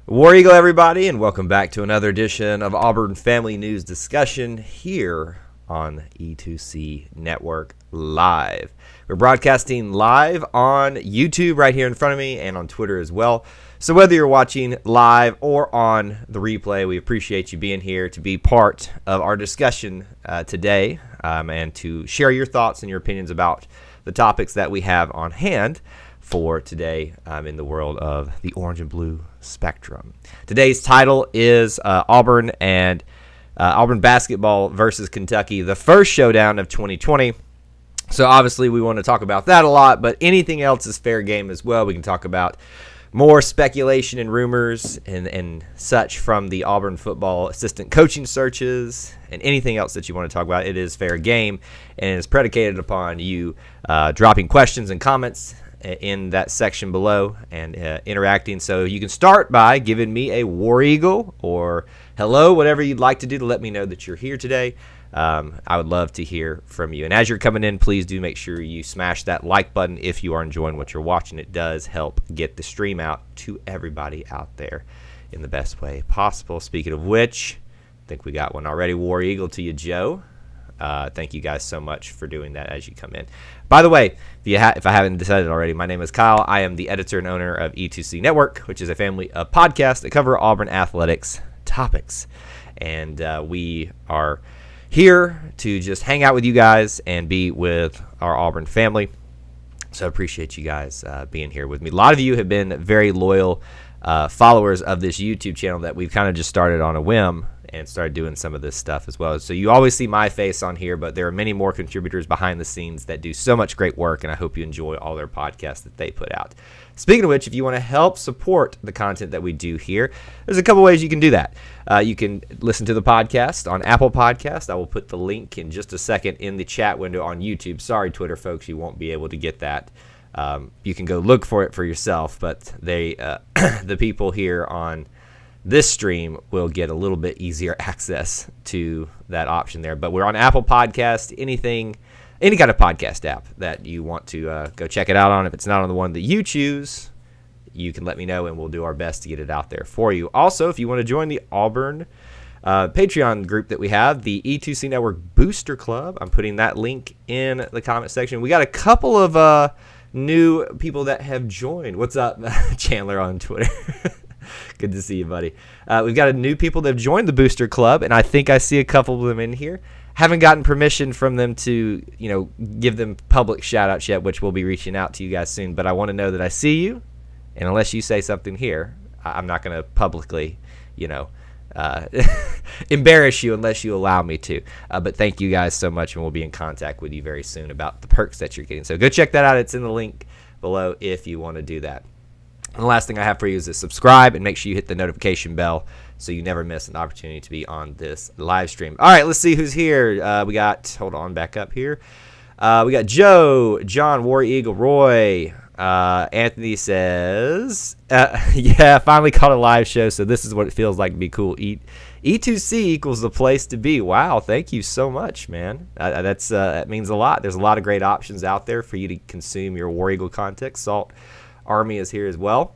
War Eagle, everybody, and welcome back to another edition of Auburn Family News Discussion here on E2C Network Live. We're broadcasting live on YouTube right here in front of me and on Twitter as well. So whether you're watching live or on the replay, we appreciate you being here to be part of our discussion today and to share your thoughts and your opinions about the topics that we have on hand for today in the world of the orange and blue spectrum. Today's title is Auburn basketball versus Kentucky, the first showdown of 2020. So obviously we want to talk about that a lot, but anything else is fair game as well. We can talk about more speculation and rumors and such from the Auburn football assistant coaching searches and anything else that you want to talk about. It is fair game, and it is predicated upon you dropping questions and comments in that section below and interacting. So you can start by giving me a War Eagle or hello, whatever you'd like to do to let me know that you're here today. I would love to hear from you. And as you're coming in, please do make sure you smash that like button if you are enjoying what you're watching. It does help get the stream out to everybody out there in the best way possible. Speaking of which, I think we got one already. War Eagle to you, Joe. Thank you guys so much for doing that as you come in. By the way, if I haven't decided already, my name is Kyle. I am the editor and owner of E2C Network, which is a family of podcasts that cover Auburn athletics topics. And we are here to just hang out with you guys and be with our Auburn family. So I appreciate you guys being here with me. A lot of you have been very loyal followers of this YouTube channel that we've kind of just started on a whim and started doing some of this stuff as well. So you always see my face on here, but there are many more contributors behind the scenes that do so much great work, and I hope you enjoy all their podcasts that they put out. Speaking of which, if you want to help support the content that we do here, there's a couple ways you can do that. You can listen to the podcast on Apple Podcast. I will put the link in just a second in the chat window on YouTube. Sorry, Twitter folks, you won't be able to get that. You can go look for it for yourself, but the people here on this stream will get a little bit easier access to that option there. But we're on Apple Podcast, any kind of podcast app that you want to go check it out on. If it's not on the one that you choose, you can let me know, and we'll do our best to get it out there for you. Also, if you want to join the Auburn Patreon group that we have, the E2C Network Booster Club, I'm putting that link in the comment section. We got a couple of new people that have joined. What's up, Chandler on Twitter? Good to see you, buddy. We've got new people that have joined the Booster Club, and I think I see a couple of them in here. Haven't gotten permission from them to, give them public shout-outs yet, which we'll be reaching out to you guys soon. But I want to know that I see you, and unless you say something here, I'm not going to publicly, embarrass you unless you allow me to. But thank you guys so much, and we'll be in contact with you very soon about the perks that you're getting. So go check that out. It's in the link below if you want to do that. And the last thing I have for you is to subscribe and make sure you hit the notification bell so you never miss an opportunity to be on this live stream. All right, let's see who's here. We got, hold on, back up here. We got Joe, John, War Eagle, Roy. Anthony says, yeah, finally caught a live show, so this is what it feels like to be cool. E2C equals the place to be. Wow, thank you so much, man. That means a lot. There's a lot of great options out there for you to consume your War Eagle content. Salt Army is here as well.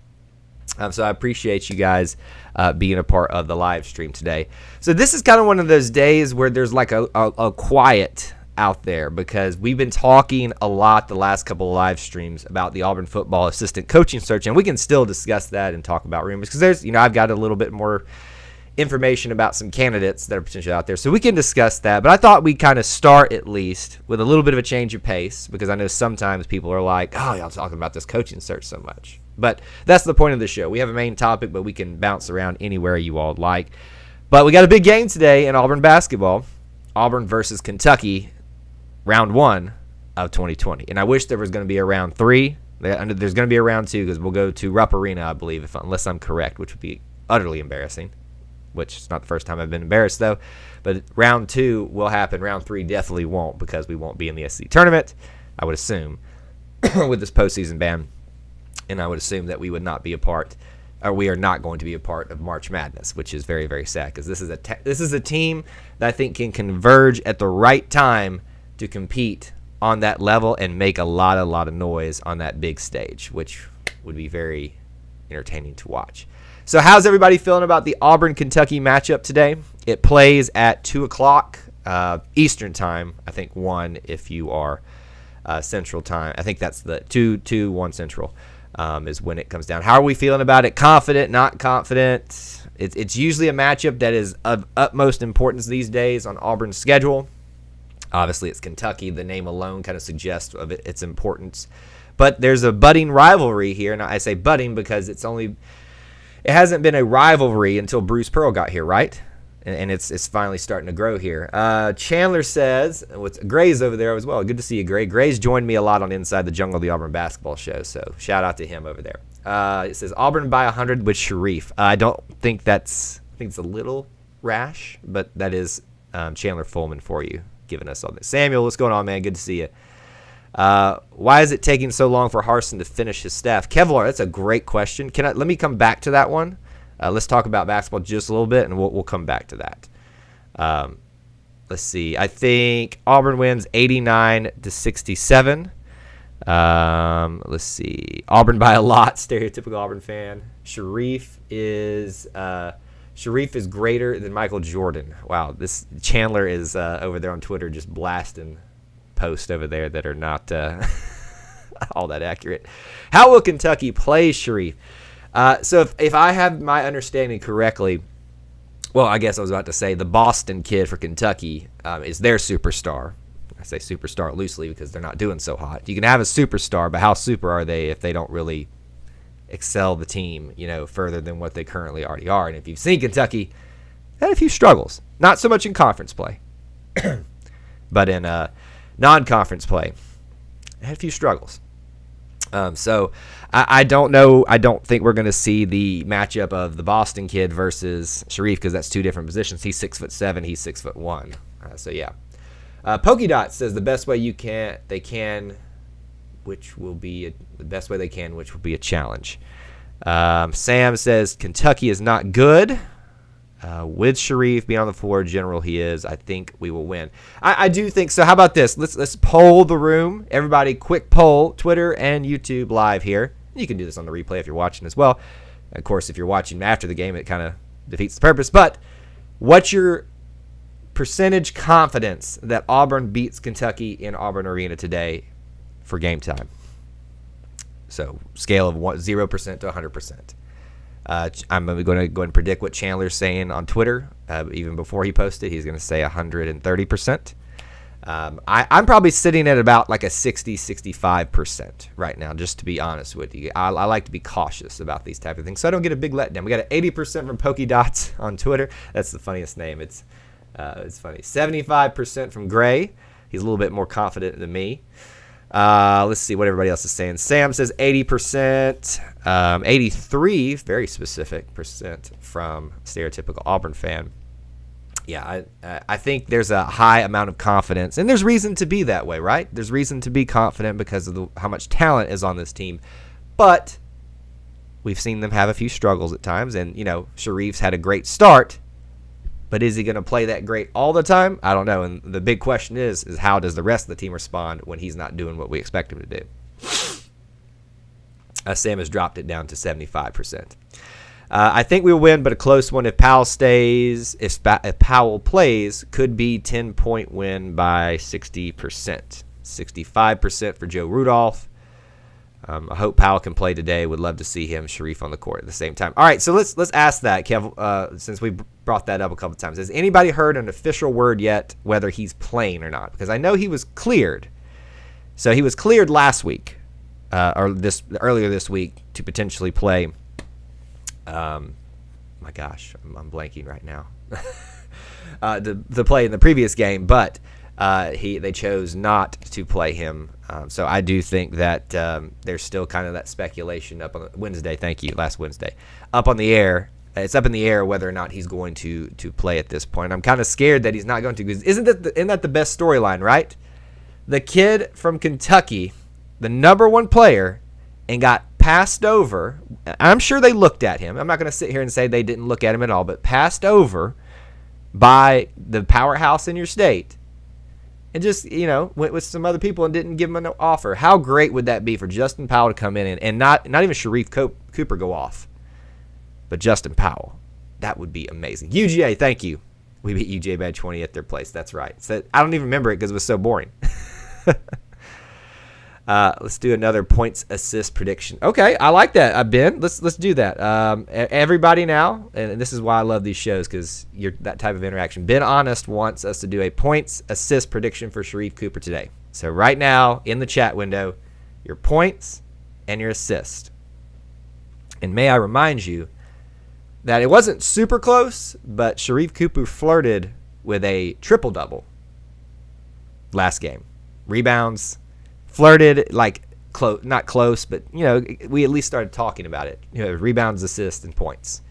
So I appreciate you guys being a part of the live stream today. So this is kind of one of those days where there's like a quiet out there because we've been talking a lot the last couple of live streams about the Auburn football assistant coaching search, and we can still discuss that and talk about rumors because there's, I've got a little bit more information about some candidates that are potentially out there, so we can discuss that. But I thought we'd kind of start at least with a little bit of a change of pace because I know sometimes people are like, oh, y'all talking about this coaching search so much. But that's the point of the show. We have a main topic, but we can bounce around anywhere you all like. But we got a big game today in Auburn basketball. Auburn versus Kentucky, round 1 of 2020. And I wish there was going to be a round 3. There's going to be a round 2 because we'll go to Rupp Arena, I believe, unless I'm correct, which would be utterly embarrassing. Which is not the first time I've been embarrassed, though. But round 2 will happen. Round 3 definitely won't because we won't be in the SEC tournament, I would assume, with this postseason ban. And I would assume that we would not be a part, or we are not going to be a part of March Madness, which is very, very sad because this is a team that I think can converge at the right time to compete on that level and make a lot of noise on that big stage, which would be very entertaining to watch. So how's everybody feeling about the Auburn-Kentucky matchup today? It plays at 2 o'clock Eastern time. I think 1 if you are Central time. I think that's the 1 Central is when it comes down. How are we feeling about it? Confident, not confident? It's usually a matchup that is of utmost importance these days on Auburn's schedule. Obviously, it's Kentucky. The name alone kind of suggests of its importance. But there's a budding rivalry here, and I say budding because it hasn't been a rivalry until Bruce Pearl got here, right? And it's finally starting to grow here. Chandler says, Gray's over there as well. Good to see you, Gray. Gray's joined me a lot on Inside the Jungle, the Auburn basketball show, so shout out to him over there. It says, Auburn by 100 with Sharif. I don't think I think it's a little rash, but that is Chandler Fullman for you, giving us all this. Samuel, what's going on, man? Good to see you. Why is it taking so long for Harsin to finish his staff? Kevlar, that's a great question. Let me come back to that one. Let's talk about basketball just a little bit, and we'll come back to that. Let's see. I think Auburn wins 89-67. Let's see. Auburn by a lot. Stereotypical Auburn fan. Sharif is greater than Michael Jordan. Wow, this Chandler is over there on Twitter just blasting posts over there that are not all that accurate. How will Kentucky play Sharif? So if I have my understanding correctly, well, I guess I was about to say the Boston kid for Kentucky is their superstar. I say superstar loosely because they're not doing so hot. You can have a superstar, but how super are they if they don't really excel the team, further than what they currently already are? And if you've seen Kentucky, they had a few struggles. Not so much in conference play, but in non-conference play, they had a few struggles. So I don't know. I don't think we're going to see the matchup of the Boston kid versus Sharif because that's two different positions. He's 6'7", he's 6'1". So yeah. Pokey Dot says the best way they can, which will be the best way they can, which will be a challenge. Sam says Kentucky is not good. With Sharif being on the floor, general he is, I think we will win. I do think so. How about this? Let's poll the room. Everybody, quick poll, Twitter and YouTube live here. You can do this on the replay if you're watching as well. Of course, if you're watching after the game, it kind of defeats the purpose. But what's your percentage confidence that Auburn beats Kentucky in Auburn Arena today for game time? So scale of 0% to 100%. I'm going to go ahead and predict what Chandler's saying on Twitter. Even before he posted, he's going to say 130%. I'm probably sitting at about like a 60-65% right now, just to be honest with you. I like to be cautious about these type of things, so I don't get a big letdown. We got an 80% from Pokey Dots on Twitter. That's the funniest name. It's funny. 75% from Gray. He's a little bit more confident than me. Let's see what everybody else is saying. Sam says 80%, 83, very specific percent from stereotypical Auburn fan. Yeah, I think there's a high amount of confidence, and there's reason to be that way, right? There's reason to be confident because of how much talent is on this team. But we've seen them have a few struggles at times, and, Sharif's had a great start. But is he going to play that great all the time? I don't know. And the big question is how does the rest of the team respond when he's not doing what we expect him to do? Sam has dropped it down to 75%. I think we will win, but a close one if Powell stays. If Powell plays, could be 10-point win by 60%. 65% for Joe Rudolph. I hope Powell can play today. Would love to see him, Sharif, on the court at the same time. All right, so let's ask that, Kev, since we brought that up a couple times. Has anybody heard an official word yet whether he's playing or not? Because I know he was cleared. So he was cleared last week, earlier this week, to potentially play. My gosh, I'm blanking right now. The play in the previous game, but they chose not to play him. So I do think that there's still kind of that speculation up on Wednesday. Thank you, last Wednesday, up on the air. It's up in the air whether or not he's going to play at this point. I'm kind of scared that he's not going to. Because isn't that the best storyline, right? The kid from Kentucky, the number one player, and got passed over. I'm sure they looked at him. I'm not going to sit here and say they didn't look at him at all, but passed over by the powerhouse in your state. And just, went with some other people and didn't give him an offer. How great would that be for Justin Powell to come in and not even Sharif Cooper go off? but Justin Powell. That would be amazing. UGA, thank you. We beat UGA by 20 at their place. That's right. So I don't even remember it because it was so boring. Let's do another points assist prediction. Okay, I like that. Ben, let's do that. Everybody now, and this is why I love these shows, because you're that type of interaction. Ben Honest wants us to do a points assist prediction for Sharife Cooper today. So right now in the chat window, your points and your assist. And may I remind you that it wasn't super close, but Sharife Cooper flirted with a triple-double last game. Rebounds, flirted, like not close, but we at least started talking about it. Rebounds, assists, and points.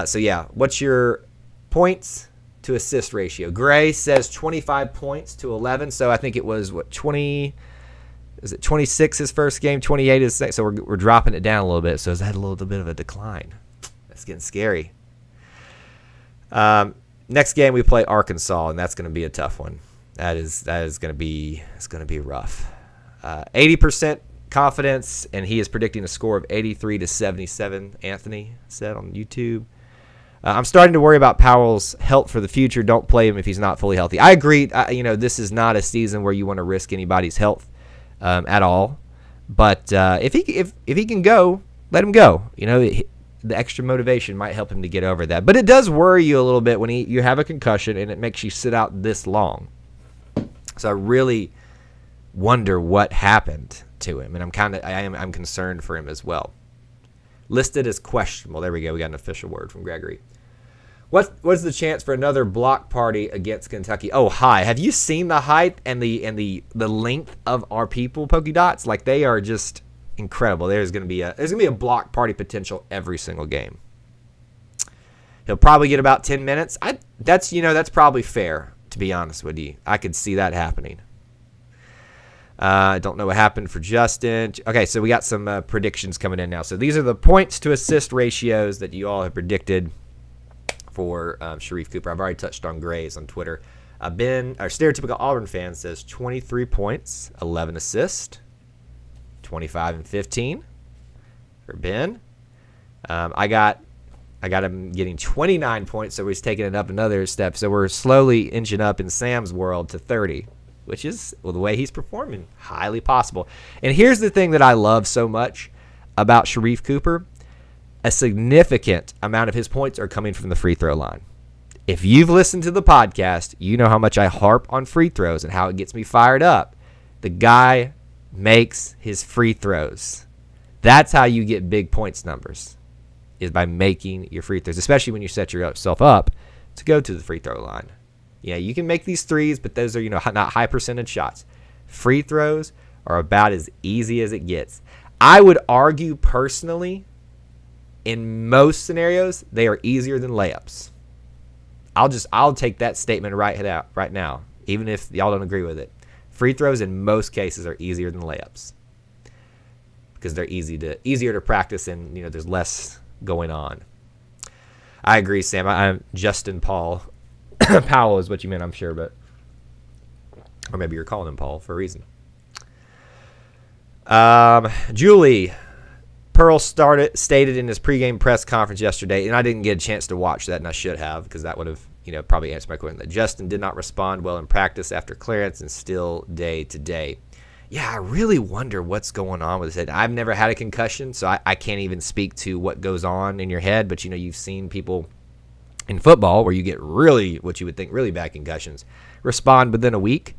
So yeah, what's your points to assist ratio? Gray says 25 points to 11. So I think it was 20. Is it 26 his first game? 28 his second. So we're dropping it down a little bit. So is that a little bit of a decline? That's getting scary. Next game we play Arkansas, and that's going to be a tough one. That is going to be rough. 80% confidence, and he is predicting a score of 83-77. Anthony said on YouTube. I'm starting to worry about Powell's health for the future. Don't play him if he's not fully healthy. I agree. This is not a season where you want to risk anybody's health at all. But if he can go, let him go. The extra motivation might help him to get over that. But it does worry you a little bit when you have a concussion and it makes you sit out this long. So I really wonder what happened to him, and I'm concerned for him as well. Listed as questionable. There we go. We got an official word from Gregory. What's the chance for another block party against Kentucky? Oh, hi. Have you seen the height and the length of our people, Pokey Dots? Like, they are just incredible. There's gonna be a block party potential every single game. He'll probably get about 10 minutes. That's probably fair, to be honest with you. I could see that happening. I don't know what happened for Justin. Okay, so we got some predictions coming in now. So these are the points to assist ratios that you all have predicted for Sharife Cooper. I've already touched on Gray's on Twitter. Ben, our stereotypical Auburn fan, says 23 points, 11 assists, 25 and 15 for Ben. I got him getting 29 points, so he's taking it up another step. So we're slowly inching up in Sam's world to 30. Which is, the way he's performing, highly possible. And here's the thing that I love so much about Sharife Cooper. A significant amount of his points are coming from the free throw line. If you've listened to the podcast, you know how much I harp on free throws and how it gets me fired up. The guy makes his free throws. That's how you get big points numbers, is by making your free throws, especially when you set yourself up to go to the free throw line. Yeah, you can make these threes, but those are, not high percentage shots. Free throws are about as easy as it gets. I would argue personally, in most scenarios, they are easier than layups. I'll take that statement right now, even if y'all don't agree with it. Free throws in most cases are easier than layups because they're easier to practice, and there's less going on. I agree, Sam. I'm Justin Powell is what you meant, I'm sure, or maybe you're calling him Paul for a reason. Julie Pearl stated in his pregame press conference yesterday, and I didn't get a chance to watch that, and I should have, because that would have probably answered my question, that Justin did not respond well in practice after clearance and still day to day. Yeah, I really wonder what's going on with his head. I've never had a concussion, so I can't even speak to what goes on in your head, but you've seen people in football where you get really, what you would think, really bad concussions, respond within a week.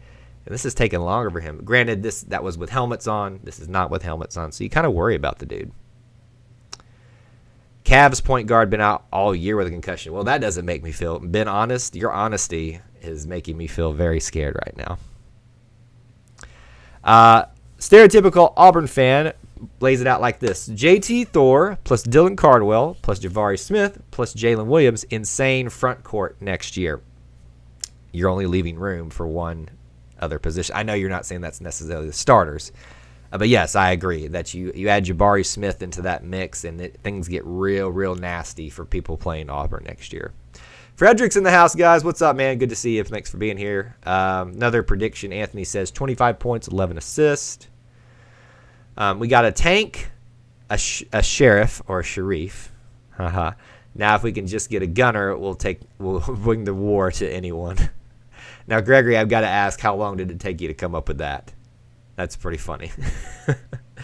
And this has taken longer for him. Granted, that was with helmets on. This is not with helmets on. So you kind of worry about the dude. Cavs point guard been out all year with a concussion. Well, that doesn't make me feel. Ben Honest, your honesty is making me feel very scared right now. Stereotypical Auburn fan lays it out like this. JT Thor plus Dylan Cardwell plus Jabari Smith plus Jalen Williams, insane front court next year. You're only leaving room for one other position. I know you're not saying that's necessarily the starters, but yes, I agree that you add Jabari Smith into that mix, and things get real nasty for people playing Auburn next year. Frederick's in the house, guys. What's up, man? Good to see you. Thanks for being here. Another prediction. Anthony says 25 points, 11 assists. We got a Tank, a Sheriff, or a Sharif. Now, if we can just get a gunner, we'll bring the war to anyone. Now, Gregory, I've got to ask, how long did it take you to come up with that? That's pretty funny.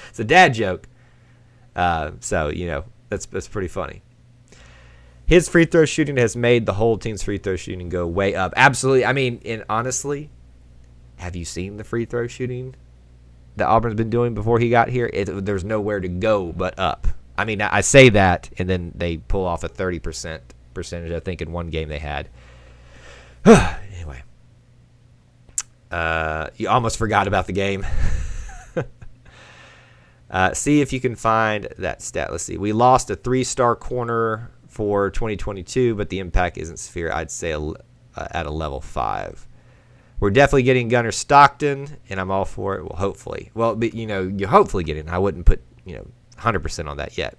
It's a dad joke. So, that's pretty funny. His free throw shooting has made the whole team's free throw shooting go way up. Absolutely. I mean, and honestly, have you seen the free throw shooting that Auburn's been doing before he got here? There's nowhere to go but up. I mean, I say that, and then they pull off a 30% percentage, I think, in one game they had. Anyway. You almost forgot about the game. See if you can find that stat. Let's see. We lost a 3-star corner for 2022, but the impact isn't severe. I'd say at a level 5. We're definitely getting Gunnar Stockton, and I'm all for it. Well, hopefully. Well, but, you're hopefully getting. I wouldn't put 100% on that yet.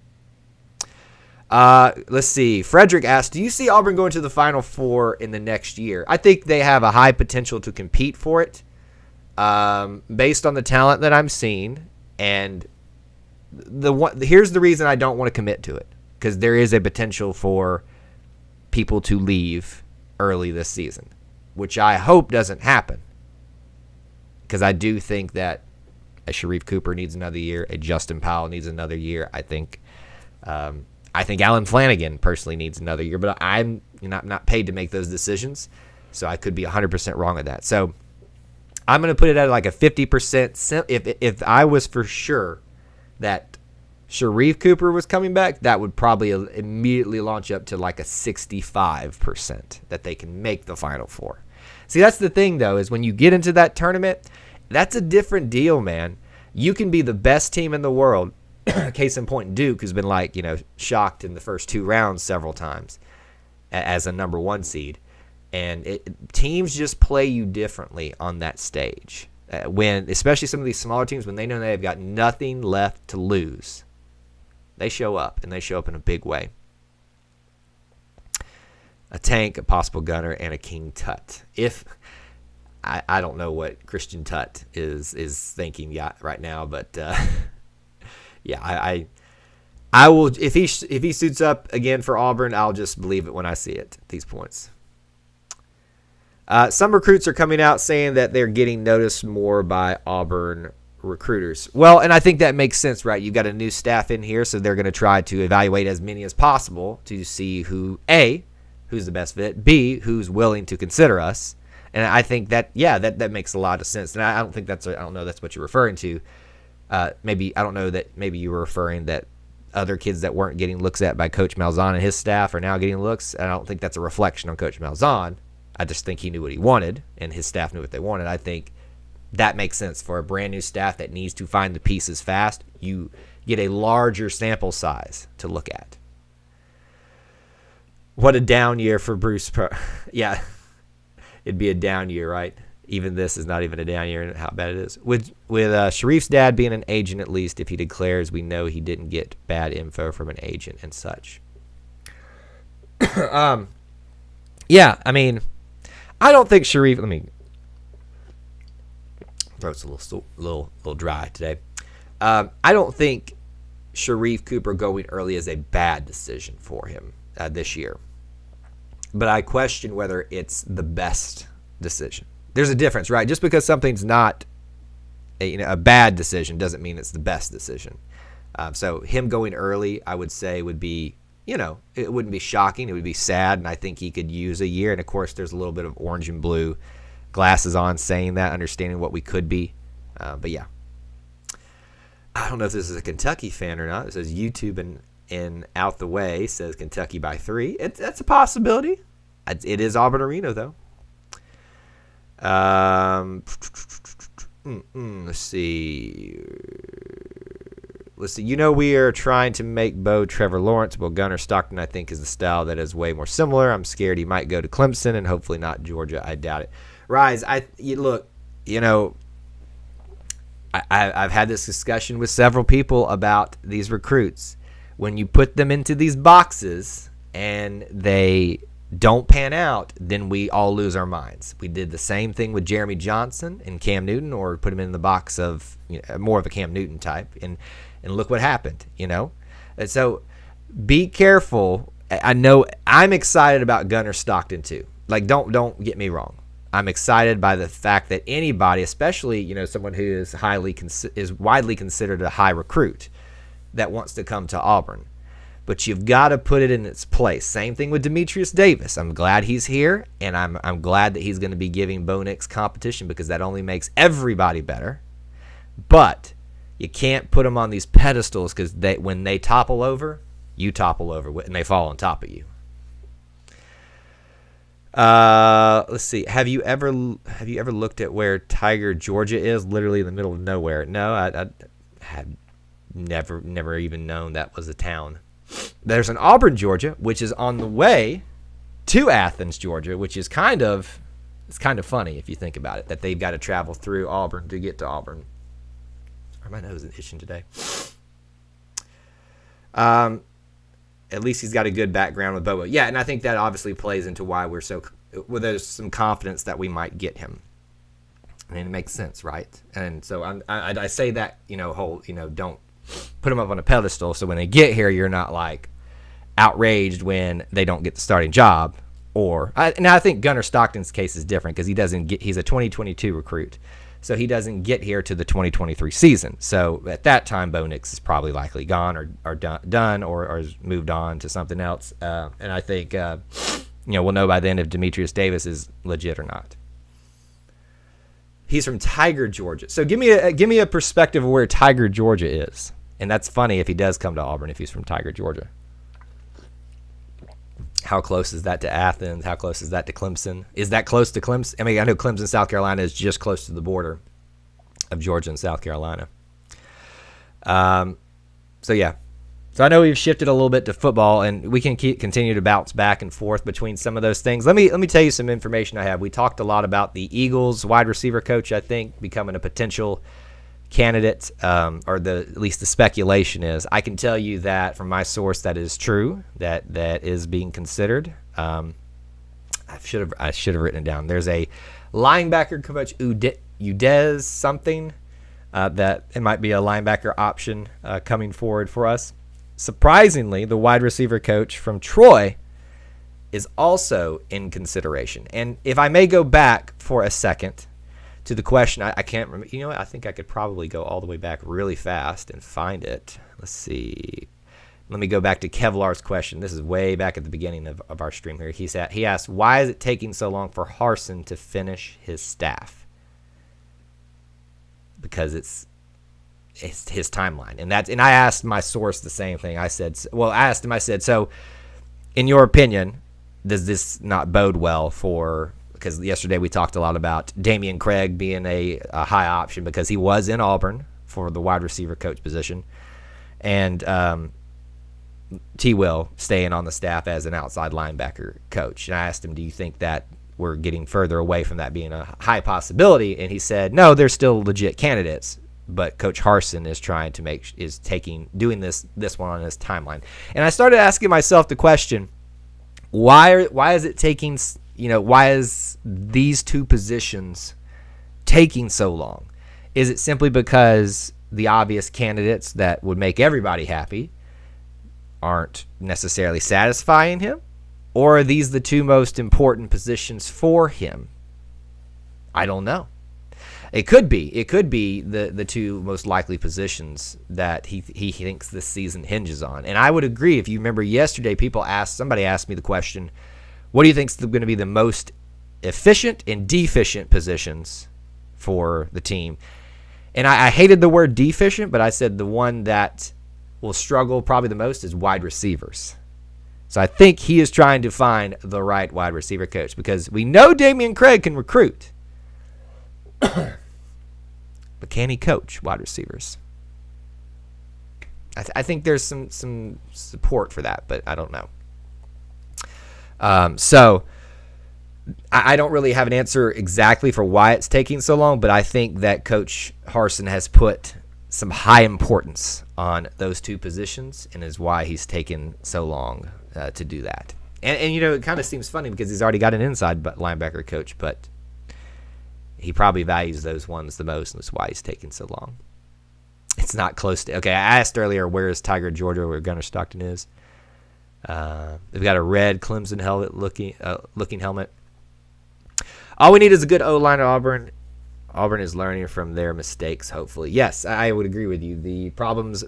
Let's see. Frederick asked, do you see Auburn going to the Final Four in the next year? I think they have a high potential to compete for it based on the talent that I'm seeing. And here's the reason I don't want to commit to it, because there is a potential for people to leave early this season, which I hope doesn't happen, because I do think that a Sharif Cooper needs another year. A Justin Powell needs another year. I think Alan Flanagan personally needs another year, but I'm not paid to make those decisions, so I could be 100% wrong with that. So I'm going to put it at like a 50%. If I was for sure that Sharif Cooper was coming back, that would probably immediately launch up to like a 65% that they can make the Final Four. See, that's the thing, though, is when you get into that tournament, that's a different deal, man. You can be the best team in the world. Case in point, Duke, who's been shocked in the first 2 rounds several times as a number 1 seed. And teams just play you differently on that stage. Especially some of these smaller teams, when they know they've got nothing left to lose, they show up, and they show up in a big way. A Tank, a possible Gunner, and a King Tut. I don't know what Christian Tut is thinking right now, but yeah, I will, if he suits up again for Auburn, I'll just believe it when I see it at these points. Some recruits are coming out saying that they're getting noticed more by Auburn recruiters. Well, and I think that makes sense, right? You've got a new staff in here, so they're going to try to evaluate as many as possible to see who's the best fit, B, who's willing to consider us. And I think that, that makes a lot of sense. And I don't know that's what you're referring to. Maybe you were referring that other kids that weren't getting looks at by Coach Malzahn and his staff are now getting looks. And I don't think that's a reflection on Coach Malzahn. I just think he knew what he wanted, and his staff knew what they wanted. I think that makes sense for a brand new staff that needs to find the pieces fast. You get a larger sample size to look at. What a down year for Bruce. Yeah, it'd be a down year, right? Even this is not even a down year, and how bad it is. With Sharif's dad being an agent, at least, if he declares, we know he didn't get bad info from an agent and such. Yeah, I mean, I don't think Sharif. Let me. Throat's a little dry today. I don't think Sharif Cooper going early is a bad decision for him this year. But I question whether it's the best decision. There's a difference, right? Just because something's not a bad decision doesn't mean it's the best decision. So him going early, I would say, would be, it wouldn't be shocking. It would be sad, and I think he could use a year. And, of course, there's a little bit of orange and blue glasses on saying that, understanding what we could be. But, yeah. I don't know if this is a Kentucky fan or not. It says YouTube and Out the Way says Kentucky by 3. That's a possibility. It is Auburn Arena, though. Let's see. We are trying to make Bo Trevor Lawrence. Well, Gunnar Stockton, I think, is the style that is way more similar. I'm scared he might go to Clemson and hopefully not Georgia. I doubt it. Rise, I've had this discussion with several people about these recruits. When you put them into these boxes and they don't pan out, then we all lose our minds. We did the same thing with Jeremy Johnson and Cam Newton, or put him in the box of more of a Cam Newton type, and look what happened, And so be careful. I know I'm excited about Gunnar Stockton too. Like, don't get me wrong. I'm excited by the fact that anybody, especially someone who is widely considered a high recruit, that wants to come to Auburn. But you've got to put it in its place. Same thing with Demetrius Davis. I'm glad he's here, and I'm glad that he's going to be giving Bo Nix competition because that only makes everybody better. But you can't put them on these pedestals because when they topple over, you topple over and they fall on top of you. Let's see. Have you ever looked at where Tiger, Georgia is? Literally in the middle of nowhere. No, I had never even known that was a town. There's an Auburn, Georgia, which is on the way to Athens, Georgia, which is kind of funny if you think about it, that they've got to travel through Auburn to get to Auburn. My nose is itching today. At least he's got a good background with Bobo. Yeah, and I think that obviously plays into why there's some confidence that we might get him. I mean, it makes sense, right? And so I say that, don't put them up on a pedestal so when they get here, you're not like outraged when they don't get the starting job. I think Gunnar Stockton's case is different because he's a 2022 recruit. So he doesn't get here to the 2023 season. So at that time, Bo Nix is probably likely gone or done or has moved on to something else. And I think we'll know by then if Demetrius Davis is legit or not. He's from Tiger, Georgia. So give me a perspective of where Tiger, Georgia is. And that's funny if he does come to Auburn if he's from Tiger, Georgia. How close is that to Athens? How close is that to Clemson? Is that close to Clemson? I mean, I know Clemson, South Carolina is just close to the border of Georgia and South Carolina. So I know we've shifted a little bit to football, and we can continue to bounce back and forth between some of those things. Let me tell you some information I have. We talked a lot about the Eagles wide receiver coach, I think, becoming a potential candidate, or at least the speculation is. I can tell you that from my source that is true, that is being considered. I should have written it down. There's a linebacker coach, Udez something, that it might be a linebacker option coming forward for us. Surprisingly, the wide receiver coach from Troy is also in consideration. And if I may go back for a second to the question, I can't remember. You know what? I think I could probably go all the way back really fast and find it. Let's see. Let me go back to Kevlar's question. This is way back at the beginning of our stream here. He asked, why is it taking so long for Harsin to finish his staff? Because it's his timeline. And I asked my source the same thing. I said, so in your opinion, does this not bode well for, because yesterday we talked a lot about Damian Craig being a high option because he was in Auburn for the wide receiver coach position, and T. Will staying on the staff as an outside linebacker coach. And I asked him, do you think that we're getting further away from that being a high possibility? And he said, no, they're still legit candidates, but Coach Harsin is doing this one on his timeline. And I started asking myself the question, why is it taking, why is these two positions taking so long? Is it simply because the obvious candidates that would make everybody happy aren't necessarily satisfying him? Or are these the two most important positions for him? I don't know. It could be the two most likely positions that he thinks this season hinges on. And I would agree. If you remember yesterday, somebody asked me the question, what do you think is going to be the most efficient and deficient positions for the team? And I hated the word deficient, but I said the one that will struggle probably the most is wide receivers. So I think he is trying to find the right wide receiver coach because we know Damian Craig can recruit. But can he coach wide receivers? I think there's some support for that, but I don't know. So I don't really have an answer exactly for why it's taking so long, but I think that Coach Harsin has put some high importance on those two positions and is why he's taken so long to do that. And it kind of seems funny because he's already got an inside linebacker coach, but he probably values those ones the most, and that's why he's taking so long. It's not close to. Okay, I asked earlier where is Tiger, Georgia, where Gunnar Stockton is. They've got a red Clemson helmet looking helmet. All we need is a good O-line at Auburn. Auburn is learning from their mistakes, hopefully. Yes, I would agree with you. The problems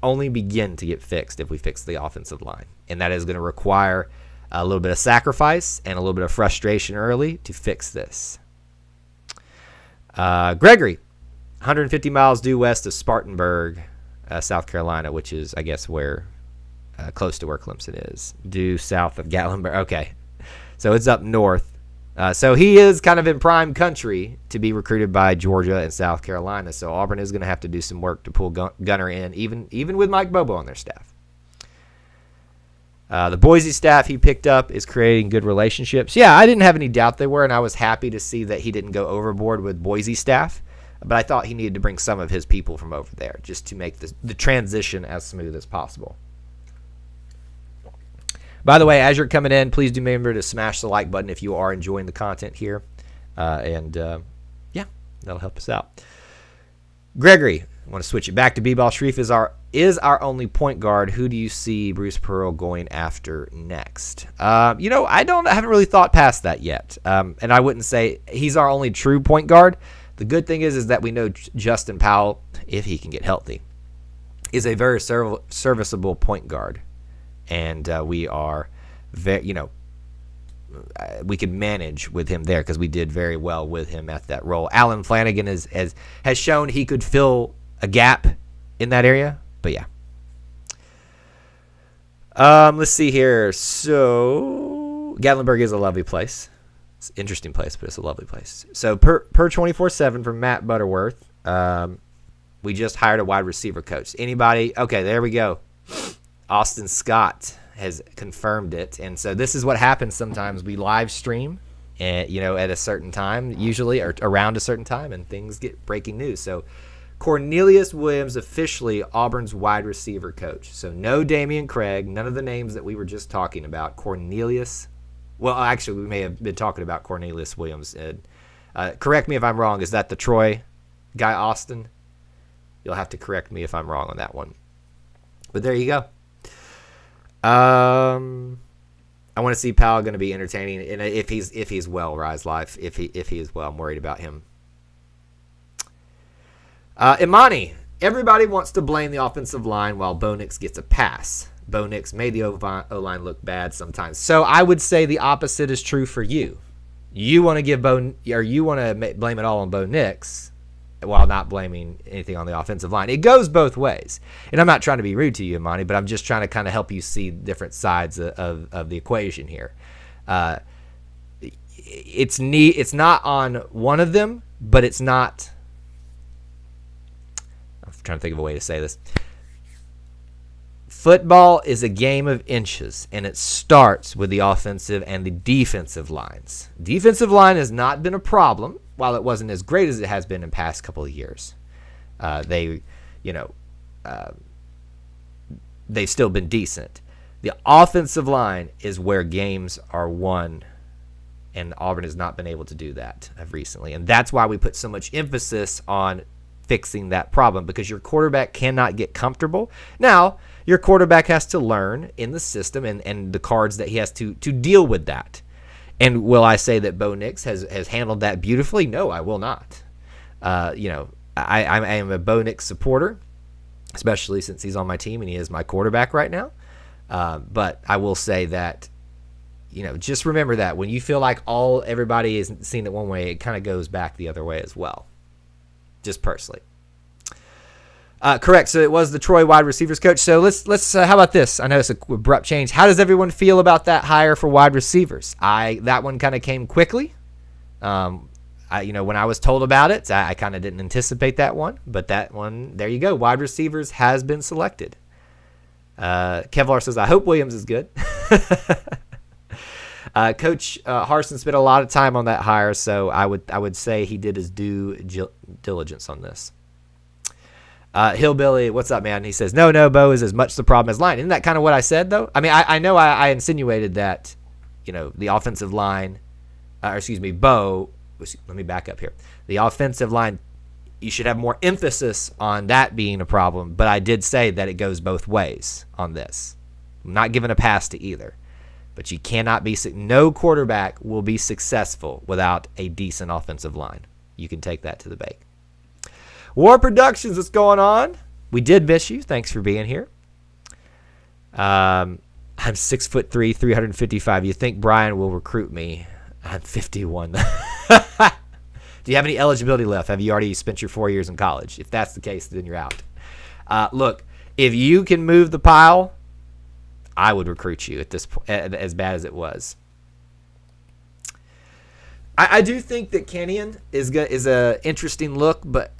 only begin to get fixed if we fix the offensive line. And that is going to require a little bit of sacrifice and a little bit of frustration early to fix this. Gregory, 150 miles due west of Spartanburg, South Carolina, which is, I guess, where close to where Clemson is. Due south of Gatlinburg. Okay, so it's up north. So he is kind of in prime country to be recruited by Georgia and South Carolina. So Auburn is going to have to do some work to pull Gunner in, even with Mike Bobo on their staff. The Boise staff he picked up is creating good relationships. Yeah, I didn't have any doubt they were, and I was happy to see that he didn't go overboard with Boise staff. But I thought he needed to bring some of his people from over there just to make the transition as smooth as possible. By the way, as you're coming in, please do remember to smash the like button if you are enjoying the content here. Yeah, that'll help us out. Gregory, I want to switch it back to B-Ball. Sharif is our only point guard. Who do you see Bruce Pearl going after next? I haven't really thought past that yet. And I wouldn't say he's our only true point guard. The good thing is that we know Justin Powell, if he can get healthy, is a very serviceable point guard. And we are very, we can manage with him there because we did very well with him at that role. Alan Flanagan has shown he could fill a gap in that area. But yeah. Let's see here. So Gatlinburg is a lovely place. It's an interesting place, but it's a lovely place. So per 24/7 from Matt Butterworth, we just hired a wide receiver coach. Anybody? Okay, there we go. Austin Scott has confirmed it. And so this is what happens sometimes. We live stream at a certain time, usually, or around a certain time, and things get breaking news. So Cornelius Williams, officially Auburn's wide receiver coach. So no Damian Craig, none of the names that we were just talking about. Cornelius. Well, actually, we may have been talking about Cornelius Williams. Correct me if I'm wrong. Is that the Troy guy, Austin? You'll have to correct me if I'm wrong on that one. But there you go. I want to see Powell going to be entertaining, and if he's well, Rise Life. If he is well, I'm worried about him. Imani, everybody wants to blame the offensive line while Bo Nix gets a pass. Bo Nix made the O-line look bad sometimes. So I would say the opposite is true for you. You want to blame it all on Bo Nix while not blaming anything on the offensive line. It goes both ways. And I'm not trying to be rude to you, Imani, but I'm just trying to kind of help you see different sides of the equation here. It's not on one of them, but it's not. I'm trying to think of a way to say this. Football is a game of inches, and it starts with the offensive and the defensive lines. Defensive line has not been a problem, while it wasn't as great as it has been in past couple of years. They've still been decent. The offensive line is where games are won, and Auburn has not been able to do that recently. And that's why we put so much emphasis on fixing that problem, because your quarterback cannot get comfortable. Now, your quarterback has to learn in the system and the cards that he has to deal with that. And will I say that Bo Nix has handled that beautifully? No, I will not. I am a Bo Nix supporter, especially since he's on my team and he is my quarterback right now. But I will say that, just remember that when you feel like everybody is seeing it one way, it kind of goes back the other way as well. Just personally. Correct. So it was the Troy wide receivers coach. So let's how about this? I know it's an abrupt change. How does everyone feel about that hire for wide receivers? That one kind of came quickly. When I was told about it, I kind of didn't anticipate that one, but that one, there you go. Wide receivers has been selected. Kevlar says, I hope Williams is good. Coach Harsin spent a lot of time on that hire, so I would say he did his due diligence on this. Hillbilly, what's up, man? He says, no, Bo is as much the problem as line. Isn't that kind of what I said, though? I mean, I know I insinuated that, the offensive line, Bo, let me back up here. The offensive line, you should have more emphasis on that being a problem, but I did say that it goes both ways on this. I'm not giving a pass to either. But you cannot be – no quarterback will be successful without a decent offensive line. You can take that to the bank. War Productions, what's going on? We did miss you. Thanks for being here. I'm 6'3", 355. You think Brian will recruit me? I'm 51. Do you have any eligibility left? Have you already spent your 4 years in college? If that's the case, then you're out. Look, if you can move the pile, I would recruit you at this point, as bad as it was. I do think that Kenyon is a interesting look, but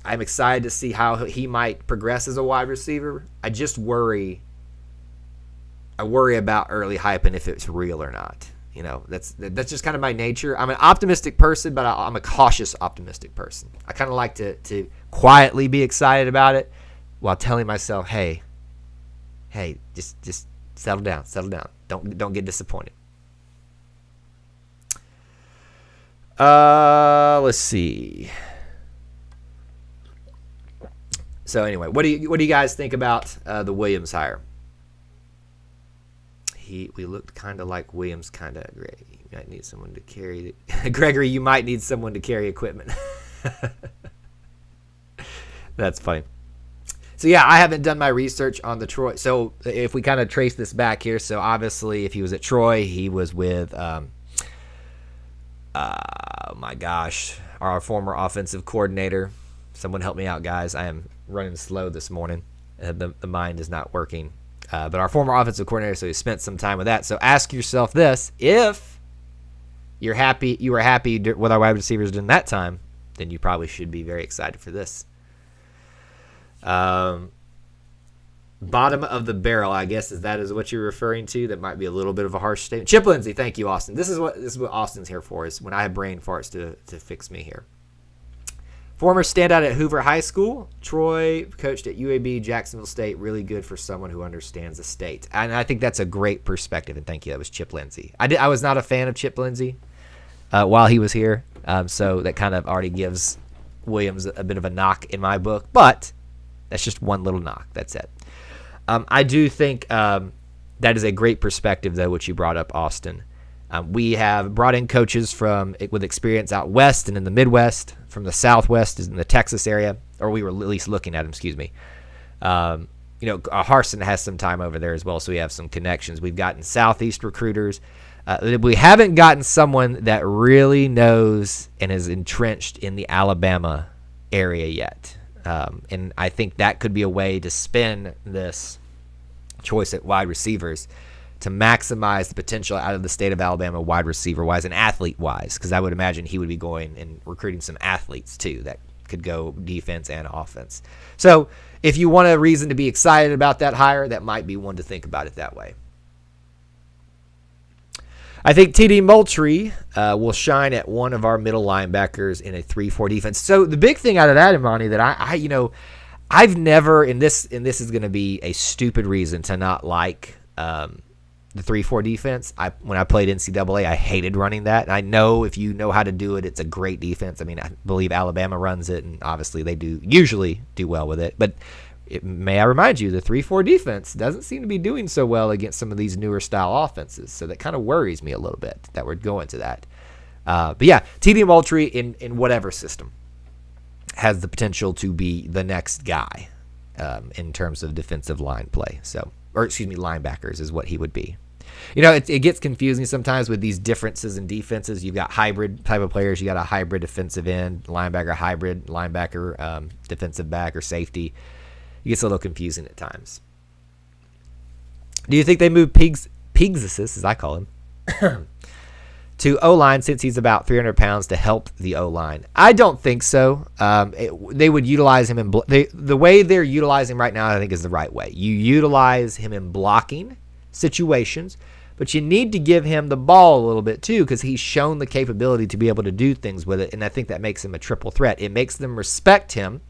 I'm excited to see how he might progress as a wide receiver. I worry about early hype and if it's real or not. That's just kind of my nature. I'm an optimistic person, but I'm a cautious optimistic person. I kind of like to quietly be excited about it while telling myself, hey, just settle down. Don't get disappointed. Let's see. So anyway, what do you guys think about the Williams hire? We looked kind of like Williams, kind of. You might need someone to carry Gregory, you might need someone to carry equipment. That's funny. So yeah, I haven't done my research on the Troy. So if we kind of trace this back here, so obviously if he was at Troy, he was with my gosh, our former offensive coordinator. Someone help me out, guys. I am running slow this morning. The mind is not working. But our former offensive coordinator, so he spent some time with that. So ask yourself this: if you were happy with our wide receivers during that time, then you probably should be very excited for this. Bottom of the barrel, I guess, is what you're referring to. That might be a little bit of a harsh statement. Chip Lindsey, thank you, Austin. This is what Austin's here for, is when I have brain farts to fix me here. Former standout at Hoover High School. Troy coached at UAB, Jacksonville State. Really good for someone who understands the state. And I think that's a great perspective, and thank you. That was Chip Lindsey. I was not a fan of Chip Lindsey while he was here, so that kind of already gives Williams a bit of a knock in my book. But that's just one little knock. That's it. I do think that is a great perspective, though, which you brought up, Austin. We have brought in coaches with experience out west and in the Midwest, from the Southwest in the Texas area, or we were at least looking at them, excuse me. Harsin has some time over there as well, so we have some connections. We've gotten Southeast recruiters. We haven't gotten someone that really knows and is entrenched in the Alabama area yet. And I think that could be a way to spin this choice at wide receivers to maximize the potential out of the state of Alabama wide receiver-wise and athlete-wise, because I would imagine he would be going and recruiting some athletes too that could go defense and offense. So if you want a reason to be excited about that hire, that might be one to think about it that way. I think TD Moultrie will shine at one of our middle linebackers in a 3-4 defense. So the big thing out of that, Imani, that I've never, and this is going to be a stupid reason to not like the 3-4 defense. When I played NCAA, I hated running that. And I know if you know how to do it, it's a great defense. I mean, I believe Alabama runs it, and obviously they usually do well with it. But may I remind you, the 3-4 defense doesn't seem to be doing so well against some of these newer style offenses. So that kind of worries me a little bit that we're going to that. But yeah, TD Moultrie in whatever system has the potential to be the next guy in terms of defensive line play. Linebackers is what he would be. It gets confusing sometimes with these differences in defenses. You've got hybrid type of players. You got a hybrid defensive end, linebacker, defensive back or safety. It gets a little confusing at times. Do you think they move Pigsis, as I call him, to O-line since he's about 300 pounds to help the O-line? I don't think so. They would utilize him the way they're utilizing him right now, I think, is the right way. You utilize him in blocking situations, but you need to give him the ball a little bit too, because he's shown the capability to be able to do things with it, and I think that makes him a triple threat. It makes them respect him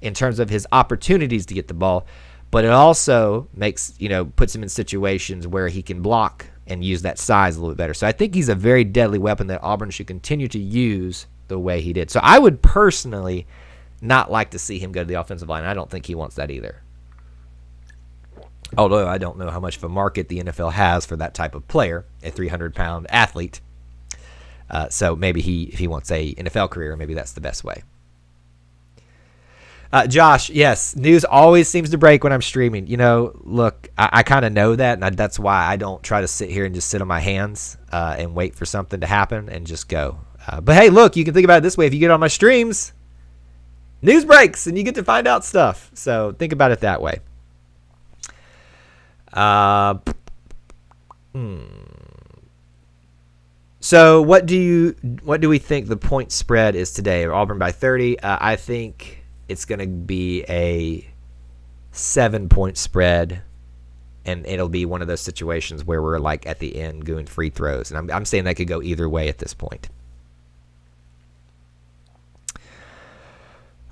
in terms of his opportunities to get the ball, but it also puts him in situations where he can block and use that size a little bit better. So I think he's a very deadly weapon that Auburn should continue to use the way he did. So I would personally not like to see him go to the offensive line. I don't think he wants that either. Although I don't know how much of a market the NFL has for that type of player, a 300-pound athlete. So maybe if he wants a NFL career, maybe that's the best way. Josh, yes, news always seems to break when I'm streaming. Look, I kind of know that, and that's why I don't try to sit here and just sit on my hands and wait for something to happen and just go. But hey, look, you can think about it this way. If you get on my streams, news breaks, and you get to find out stuff. So think about it that way. So what do we think the point spread is today? Auburn by 30. I think it's going to be a 7-point spread, and it'll be one of those situations where we're like at the end doing free throws. And I'm saying that could go either way at this point.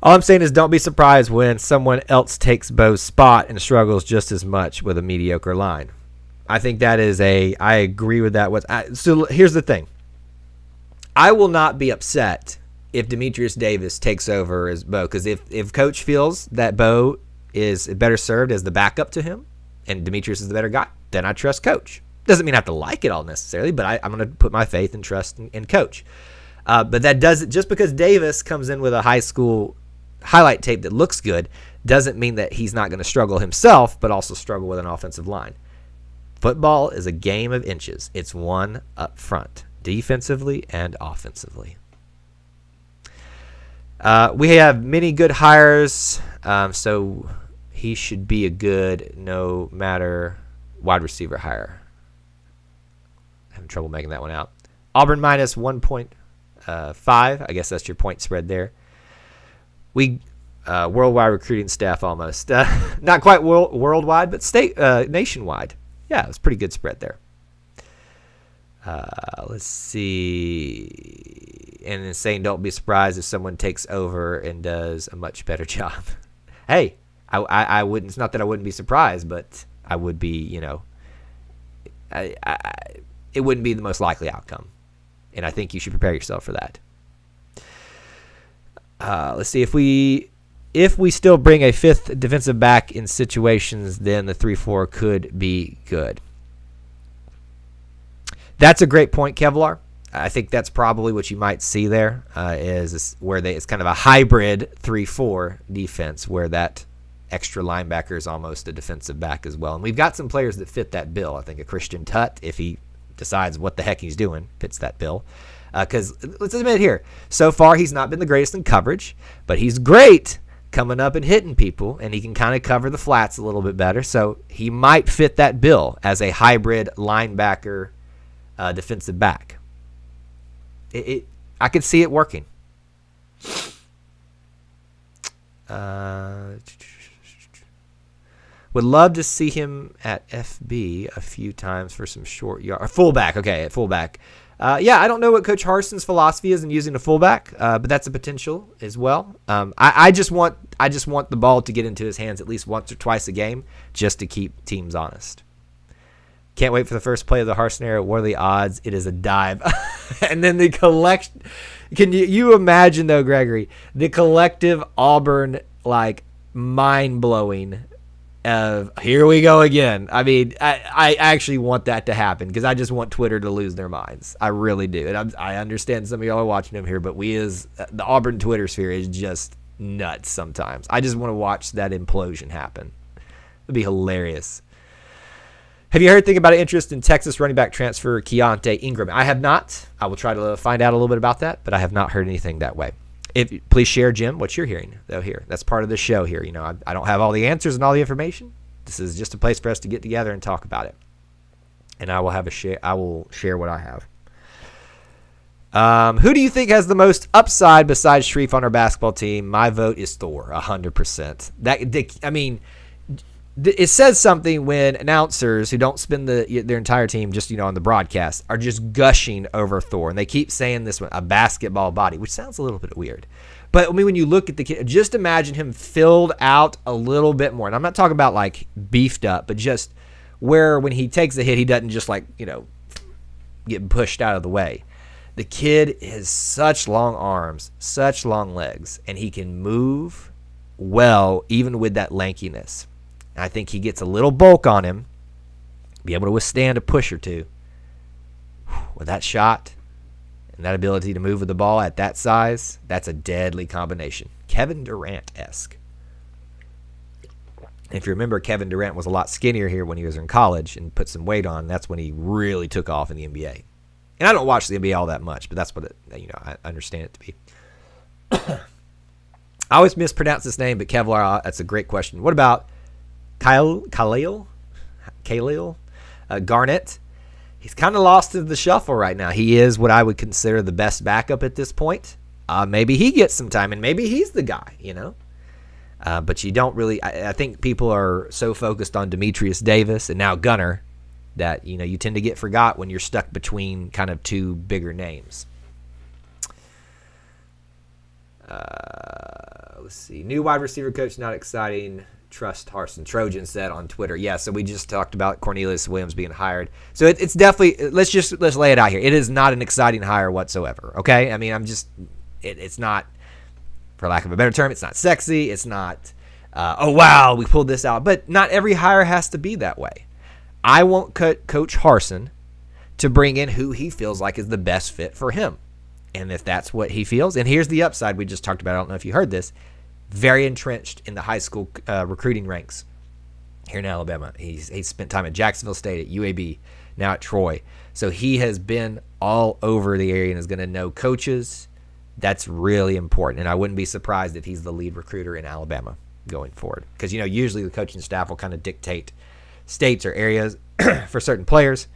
All I'm saying is don't be surprised when someone else takes Bo's spot and struggles just as much with a mediocre line. I think that is I agree with that. So here's the thing. I will not be upset if Demetrius Davis takes over as Bo, because if Coach feels that Bo is better served as the backup to him and Demetrius is the better guy, then I trust Coach. Doesn't mean I have to like it all necessarily, but I'm going to put my faith and trust in Coach. But that doesn't, just because Davis comes in with a high school highlight tape that looks good, doesn't mean that he's not going to struggle himself, but also struggle with an offensive line. Football is a game of inches. It's one up front, defensively and offensively. We have many good hires, so he should be a good no matter wide receiver hire. Having trouble making that one out. Auburn minus 1.5. I guess that's your point spread there. We worldwide recruiting staff almost. Not quite worldwide, but nationwide. Yeah, it was a pretty good spread there. Let's see. And then saying don't be surprised if someone takes over and does a much better job. Hey, I wouldn't. It's not that I wouldn't be surprised, but I would be. It wouldn't be the most likely outcome, and I think you should prepare yourself for that. Let's see if we still bring a fifth defensive back in situations, then the 3-4 could be good. That's a great point, Kevlar. I think that's probably what you might see there, is where it's kind of a hybrid 3-4 defense where that extra linebacker is almost a defensive back as well. And we've got some players that fit that bill. I think a Christian Tutt, if he decides what the heck he's doing, fits that bill. Because let's admit here, so far he's not been the greatest in coverage, but he's great coming up and hitting people, and he can kind of cover the flats a little bit better. So he might fit that bill as a hybrid linebacker defensive back. I could see it working. Would love to see him at FB a few times for some short yard. Fullback, okay, at fullback. Yeah, I don't know what Coach Harson's philosophy is in using a fullback, but that's a potential as well. I just want the ball to get into his hands at least once or twice a game, just to keep teams honest. Can't wait for the first play of the Harson era. What are the odds? It is a dive. And then the collection. Can you imagine though, Gregory, the collective Auburn mind blowing of here we go again. I mean, I actually want that to happen because I just want Twitter to lose their minds. I really do. And I understand some of y'all are watching them here, but the Auburn Twitter sphere is just nuts sometimes. I just want to watch that implosion happen. It'd be hilarious. Have you heard anything about an interest in Texas running back transfer Keontae Ingram? I have not. I will try to find out a little bit about that, but I have not heard anything that way. Please share, Jim, what you're hearing, though, here. That's part of the show here. I don't have all the answers and all the information. This is just a place for us to get together and talk about it. And I will share what I have. Who do you think has the most upside besides Shreve on our basketball team? My vote is Thor, 100%. It says something when announcers who don't spend their entire team just on the broadcast are just gushing over Thor, and they keep saying this one, a basketball body, which sounds a little bit weird. But when you look at the kid, just imagine him filled out a little bit more. And I'm not talking about beefed up, but just where when he takes a hit, he doesn't just get pushed out of the way. The kid has such long arms, such long legs, and he can move well even with that lankiness. I think he gets a little bulk on him, be able to withstand a push or two. With that shot and that ability to move with the ball at that size, that's a deadly combination. Kevin Durant-esque. If you remember, Kevin Durant was a lot skinnier here when he was in college and put some weight on. That's when he really took off in the NBA. And I don't watch the NBA all that much, but that's what I understand it to be. I always mispronounce this name, but Kevlar, that's a great question. What about Khalil Garnett? He's kind of lost in the shuffle right now. He is what I would consider the best backup at this point. Maybe he gets some time, and maybe he's the guy, But you don't really – I think people are so focused on Demetrius Davis and now Gunner that, you tend to get forgot when you're stuck between kind of two bigger names. Let's see. New wide receiver coach, not exciting. Trust Harsin. Trojan said on Twitter. Yeah, so we just talked about Cornelius Williams being hired. So it's definitely, let's lay it out here. It is not an exciting hire whatsoever, okay? I mean, it's not, for lack of a better term, it's not sexy. It's not, oh, wow, we pulled this out. But not every hire has to be that way. I want Coach Harsin to bring in who he feels like is the best fit for him. And if that's what he feels, and here's the upside we just talked about. I don't know if you heard this. Very entrenched in the high school recruiting ranks here in Alabama. He's spent time at Jacksonville State, at UAB, now at Troy. So he has been all over the area and is going to know coaches. That's really important. And I wouldn't be surprised if he's the lead recruiter in Alabama going forward. Because, usually the coaching staff will kind of dictate states or areas for certain players.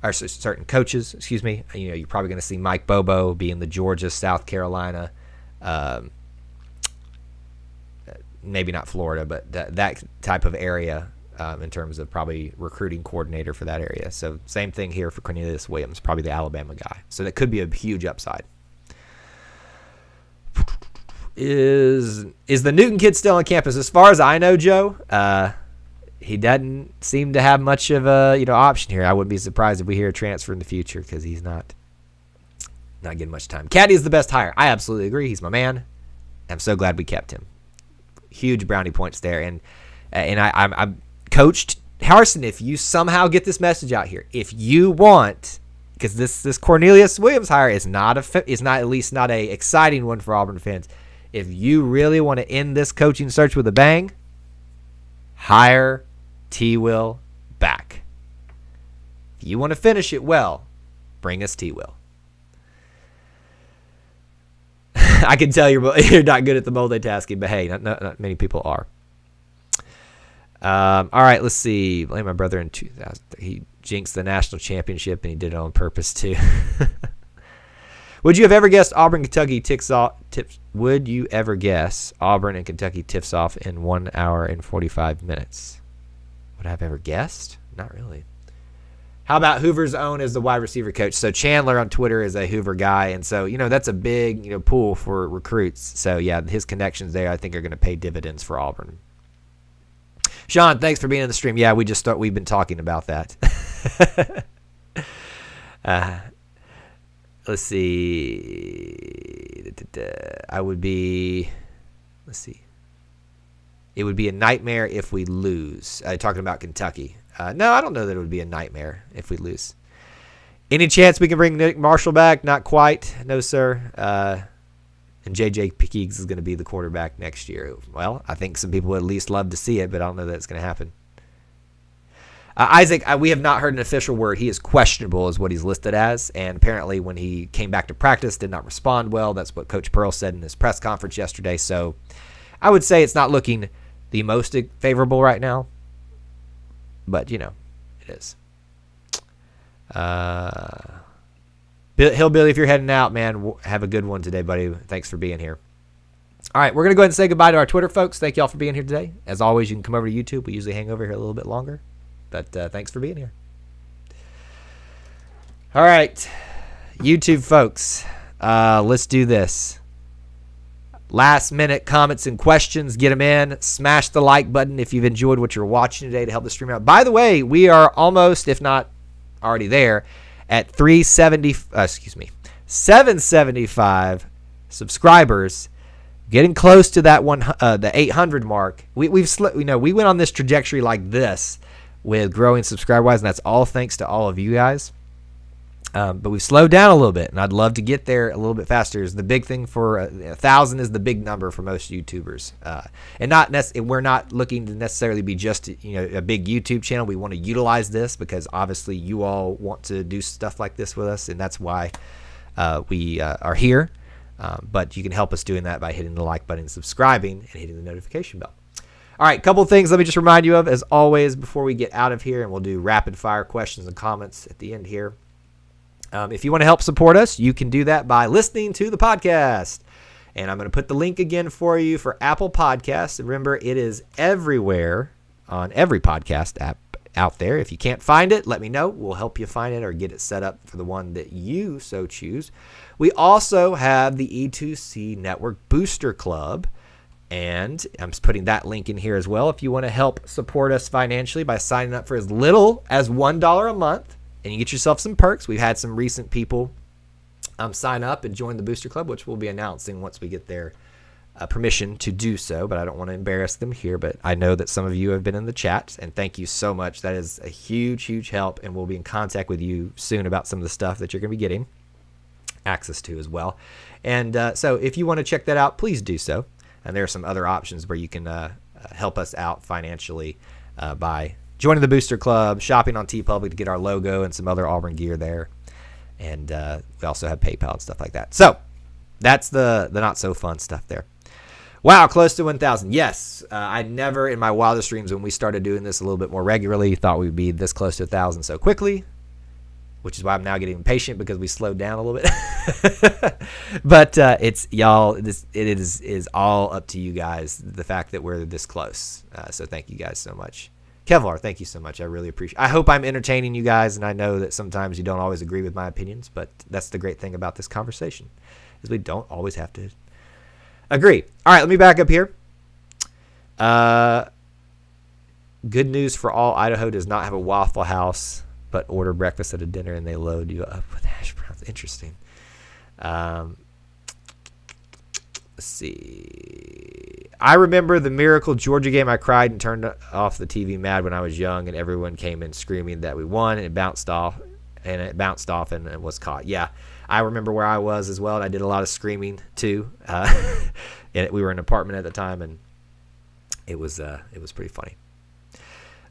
Or certain coaches, excuse me. You're probably going to see Mike Bobo be in the Georgia, South Carolina, maybe not Florida, but that type of area in terms of probably recruiting coordinator for that area. So same thing here for Cornelius Williams, probably the Alabama guy. So that could be a huge upside. Is the Newton kid still on campus? As far as I know, Joe, he doesn't seem to have much of a option here. I wouldn't be surprised if we hear a transfer in the future because he's not getting much time. Caddy is the best hire. I absolutely agree. He's my man. I'm so glad we kept him. Huge brownie points there. And I'm coached Harsin. If you somehow get this message out here, if you want, because this Cornelius Williams hire is not at least not a exciting one for Auburn fans. If you really want to end this coaching search with a bang, hire T-Will back. If you want to finish it well, bring us T-Will. I can tell you're not good at the multitasking, but hey, not many people are. All right, let's see. Blame my brother in 2000. He jinxed the national championship, and he did it on purpose too. Would you have ever guessed Auburn, Kentucky Would you ever guess Auburn and Kentucky tips off in 1 hour and 45 minutes? Would I have ever guessed? Not really. How about Hoover's own as the wide receiver coach? So Chandler on Twitter is a Hoover guy, and so that's a big pool for recruits. So yeah, his connections there I think are going to pay dividends for Auburn. Sean, thanks for being in the stream. Yeah, we've been talking about that. Let's see. It would be a nightmare if we lose. Talking about Kentucky. No, I don't know that it would be a nightmare if we lose. Any chance we can bring Nick Marshall back? Not quite. No, sir. And J.J. Pekeeks is going to be the quarterback next year. Well, I think some people would at least love to see it, but I don't know that it's going to happen. Isaac, we have not heard an official word. He is questionable is what he's listed as, and apparently when he came back to practice did not respond well. That's what Coach Pearl said in his press conference yesterday. So I would say it's not looking the most favorable right now, but, it is. Hillbilly, if you're heading out, man, have a good one today, buddy. Thanks for being here. All right, we're going to go ahead and say goodbye to our Twitter folks. Thank you all for being here today. As always, you can come over to YouTube. We usually hang over here a little bit longer. But thanks for being here. All right, YouTube folks, let's do this. Last minute comments and questions, get them in. Smash the like button if you've enjoyed what you're watching today to help the stream out. By the way, we are almost, if not already there, at 775 subscribers. Getting close to that the 800 mark. We went on this trajectory like this with growing subscriber-wise, and that's all thanks to all of you guys. But we've slowed down a little bit, and I'd love to get there a little bit faster. Is the big thing for 1,000 is the big number for most YouTubers, and we're not looking to necessarily be just a big YouTube channel. We want to utilize this because obviously you all want to do stuff like this with us, and that's why we are here. But you can help us doing that by hitting the like button, subscribing, and hitting the notification bell. All right, couple of things let me just remind you of, as always, before we get out of here, and we'll do rapid-fire questions and comments at the end here. If you want to help support us, you can do that by listening to the podcast. And I'm going to put the link again for you for Apple Podcasts. And remember, it is everywhere on every podcast app out there. If you can't find it, let me know. We'll help you find it or get it set up for the one that you so choose. We also have the E2C Network Booster Club. And I'm just putting that link in here as well. If you want to help support us financially by signing up for as little as $1 a month, and you get yourself some perks. We've had some recent people sign up and join the Booster Club, which we'll be announcing once we get their permission to do so. But I don't want to embarrass them here. But I know that some of you have been in the chat, and thank you so much. That is a huge, huge help, and we'll be in contact with you soon about some of the stuff that you're going to be getting access to as well. And so if you want to check that out, please do so. And there are some other options where you can help us out financially by joining the Booster Club, shopping on TeePublic to get our logo and some other Auburn gear there. And we also have PayPal and stuff like that. So that's the not so fun stuff there. Wow, close to 1,000. Yes, I never in my wildest dreams when we started doing this a little bit more regularly thought we'd be this close to 1,000 so quickly, which is why I'm now getting impatient because we slowed down a little bit. But it's y'all. It is all up to you guys. The fact that we're this close. So thank you guys so much. Kevlar, thank you so much. I really appreciate it. I hope I'm entertaining you guys, and I know that sometimes you don't always agree with my opinions, but that's the great thing about this conversation is we don't always have to agree. All right, let me back up here. Good news for all. Idaho does not have a Waffle House, but order breakfast at a dinner, and they load you up with hash browns. Interesting. Let's see. I remember the Miracle Georgia game. I cried and turned off the TV mad when I was young, and everyone came in screaming that we won, and it bounced off and was caught. Yeah, I remember where I was as well, and I did a lot of screaming too. And we were in an apartment at the time, and it was pretty funny.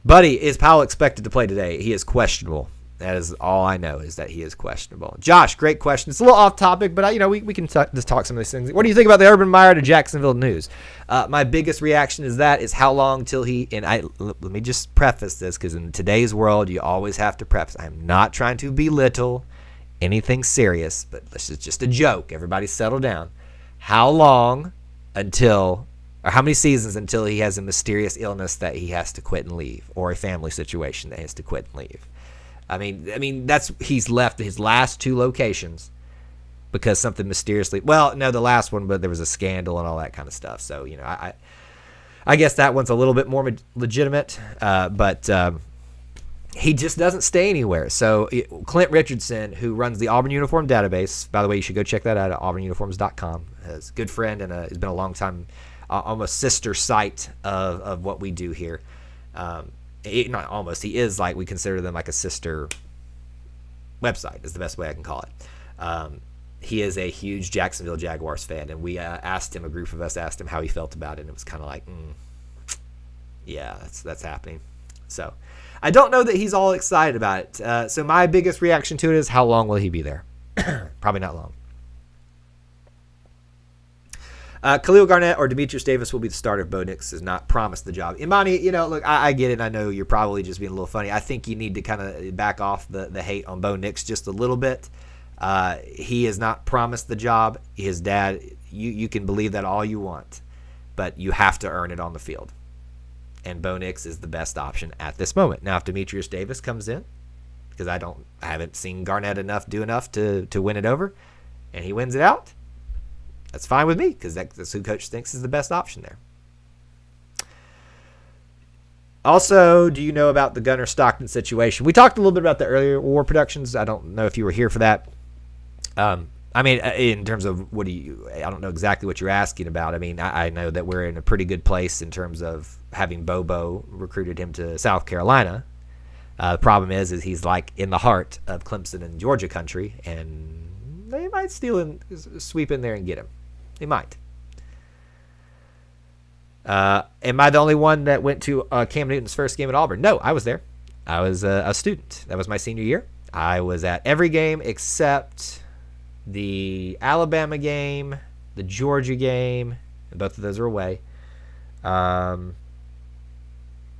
Buddy, is Powell expected to play today? He is questionable. That is all I know, is that he is questionable. Josh, great question. It's a little off topic, but we can just talk some of these things. What do you think about the Urban Meyer to Jacksonville news? My biggest reaction is how long till he, and let me just preface this, because in today's world, you always have to preface. I'm not trying to belittle anything serious, but this is just a joke. Everybody settle down. How long or how many seasons until he has a mysterious illness that he has to quit and leave, or a family situation that he has to quit and leave? I mean, he's left his last two locations because something mysteriously. Well, no, the last one, but there was a scandal and all that kind of stuff. So I guess that one's a little bit more legitimate. But he just doesn't stay anywhere. So Clint Richardson, who runs the Auburn Uniform Database, by the way, you should go check that out at auburnuniforms.com. He's a good friend and has been a long time, almost sister site of what we do here. Not almost. He is we consider them like a sister website is the best way I can call it. He is a huge Jacksonville Jaguars fan, and we asked him, a group of us asked him how he felt about it, and it was kind of like, yeah, that's happening. So I don't know that he's all excited about it. So my biggest reaction to it is, how long will he be there? Probably not long. Khalil Garnett or Demetrius Davis will be the starter if Bo Nix is not promised the job. Imani, look, I get it. I know you're probably just being a little funny. I think you need to kind of back off the hate on Bo Nix just a little bit. He is not promised the job. His dad, you can believe that all you want, but you have to earn it on the field. And Bo Nix is the best option at this moment. Now, if Demetrius Davis comes in, because I haven't seen Garnett do enough to win it over, and he wins it out, that's fine with me, because that's who Coach thinks is the best option there. Also, do you know about the Gunner Stockton situation? We talked a little bit about the earlier War Productions. I don't know if you were here for that. I I mean, in terms of I don't know exactly what you're asking about. I mean, I know that we're in a pretty good place in terms of having Bobo recruited him to South Carolina. The problem is he's like in the heart of Clemson and Georgia country, and they might sweep in there and get him. They might. Am I the only one that went to Cam Newton's first game at Auburn? No, I was there. I was a student. That was my senior year. I was at every game except the Alabama game, the Georgia game, and both of those are away.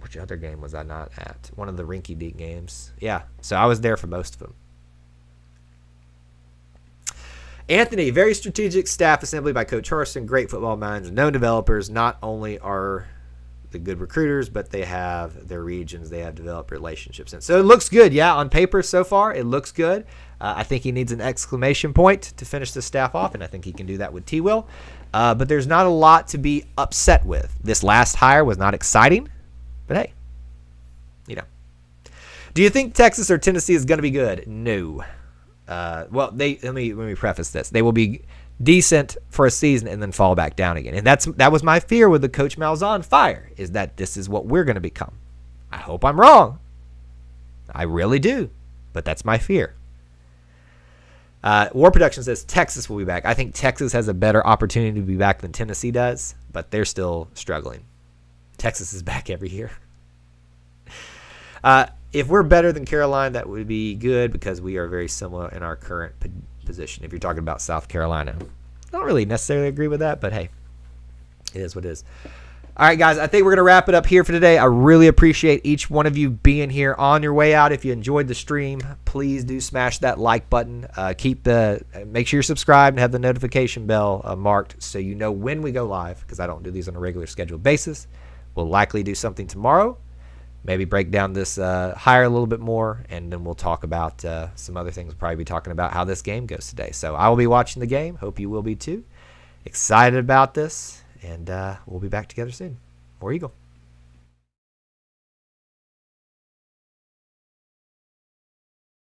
Which other game was I not at? One of the rinky-dink games. Yeah, so I was there for most of them. Anthony, very strategic staff assembly by Coach Harsin. Great football minds, known developers. Not only are the good recruiters, but they have their regions. They have developed relationships. And so it looks good. Yeah, on paper so far, it looks good. I think he needs an exclamation point to finish the staff off, and I think he can do that with T-Will. But there's not a lot to be upset with. This last hire was not exciting, but hey, Do you think Texas or Tennessee is going to be good? No. Well, let me preface this. They will be decent for a season and then fall back down again. And that was my fear with the Coach Malzahn fire, is that this is what we're going to become. I hope I'm wrong. I really do. But that's my fear. War Production says Texas will be back. I think Texas has a better opportunity to be back than Tennessee does, but they're still struggling. Texas is back every year. If we're better than Carolina, that would be good because we are very similar in our current position. If you're talking about South Carolina, I don't really necessarily agree with that, but hey, it is what it is. All right, guys, I think we're going to wrap it up here for today. I really appreciate each one of you being here on your way out. If you enjoyed the stream, please do smash that like button. Make sure you're subscribed and have the notification bell marked so you know when we go live, because I don't do these on a regular scheduled basis. We'll likely do something tomorrow. Maybe break down this hire a little bit more, and then we'll talk about some other things. We'll probably be talking about how this game goes today. So I will be watching the game. Hope you will be too. Excited about this, and we'll be back together soon. War Eagle.